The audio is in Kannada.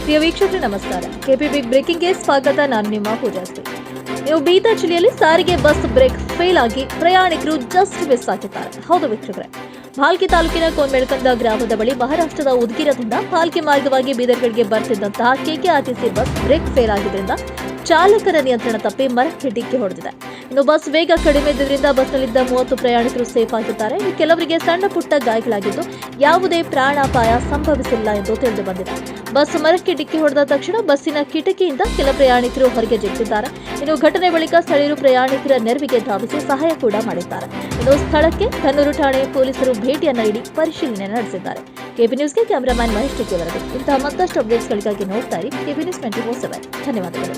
ಪ್ರಿಯ ವೀಕ್ಷಕರೇ ನಮಸ್ಕಾರ. ಕೆಪಿ ಬಿಗ್ ಬ್ರೇಕಿಂಗ್ಗೆ ಸ್ವಾಗತ. ನಾನು ನಿಮ್ಮ ಪೂಜಾಶ್ರೀ. ನೀವು ಬೀದರ್ ಜಿಲ್ಲೆಯಲ್ಲಿ ಸಾರಿಗೆ ಬಸ್ ಬ್ರೇಕ್ ಫೇಲ್ ಆಗಿ ಪ್ರಯಾಣಿಕರು ಜಸ್ಟ್ ಮಿಸ್ ಆಗಿದ್ದಾರೆ. ಹೌದು ವೀಕ್ಷಕರೇ, ಭಾಲ್ಕಿ ತಾಲೂಕಿನ ಕೋನ್ಮೆಳ್ಕಂದ ಗ್ರಾಮದ ಬಳಿ ಮಹಾರಾಷ್ಟ್ರದ ಉದ್ಗಿರದಿಂದ ಭಾಲ್ಕಿ ಮಾರ್ಗವಾಗಿ ಬೀದರ್ ಕಡೆಗೆ ಬರ್ತಿದ್ದಂತಹ ಕೆಕೆಆರ್ಟಿಸಿ ಬಸ್ ಬ್ರೇಕ್ ಫೇಲ್ ಆಗಿದ್ದರಿಂದ ಚಾಲಕರ ನಿಯಂತ್ರಣ ತಪ್ಪಿ ಮರಕ್ಕೆ ಡಿಕ್ಕಿ ಹೊಡೆದಿದೆ. ಇನ್ನು ಬಸ್ ವೇಗ ಕಡಿಮೆ ಇದ್ದರಿಂದ ಬಸ್ನಲ್ಲಿದ್ದ 30 ಪ್ರಯಾಣಿಕರು ಸೇಫ್ ಆಗಿದ್ದಾರೆ. ಕೆಲವರಿಗೆ ಸಣ್ಣ ಪುಟ್ಟ ಗಾಯಗಳಾಗಿದ್ದು ಯಾವುದೇ ಪ್ರಾಣಾಪಾಯ ಸಂಭವಿಸಿಲ್ಲ ಎಂದು ತಿಳಿದು ಬಂದಿದೆ. ಬಸ್ ಮರಕ್ಕೆ ಡಿಕ್ಕಿ ಹೊಡೆದ ತಕ್ಷಣ ಬಸ್ಸಿನ ಕಿಟಕಿಯಿಂದ ಕೆಲ ಪ್ರಯಾಣಿಕರು ಹೊರಗೆ ಜಿಗಿದಿದ್ದಾರೆ. ಇನ್ನು ಘಟನೆ ಬಳಿಕ ಸ್ಥಳೀಯರು ಪ್ರಯಾಣಿಕರ ನೆರವಿಗೆ ಧಾವಿಸಿ ಸಹಾಯ ಕೂಡ ಮಾಡಿದ್ದಾರೆ. ಇನ್ನು ಸ್ಥಳಕ್ಕೆ ಕನ್ನೂರು ಠಾಣೆ ಪೊಲೀಸರು ಭೇಟಿಯನ್ನ ನೀಡಿ ಪರಿಶೀಲನೆ ನಡೆಸಿದ್ದಾರೆ. ಕೆಪಿ ನ್ಯೂಸ್ಗೆ ಕ್ಯಾಮರಾಮನ್ ಮಹೇಶ್ ಟಿಕೆ ವರದಿ. ಇಂತಹ ಮತ್ತಷ್ಟು ಅಪ್ಡೇಟ್ಸ್ಗಳಿಗಾಗಿ ನೋಡ್ತಾ ಇರಿ ಕೆಪಿ ನ್ಯೂಸ್ 24/7. ಧನ್ಯವಾದಗಳು.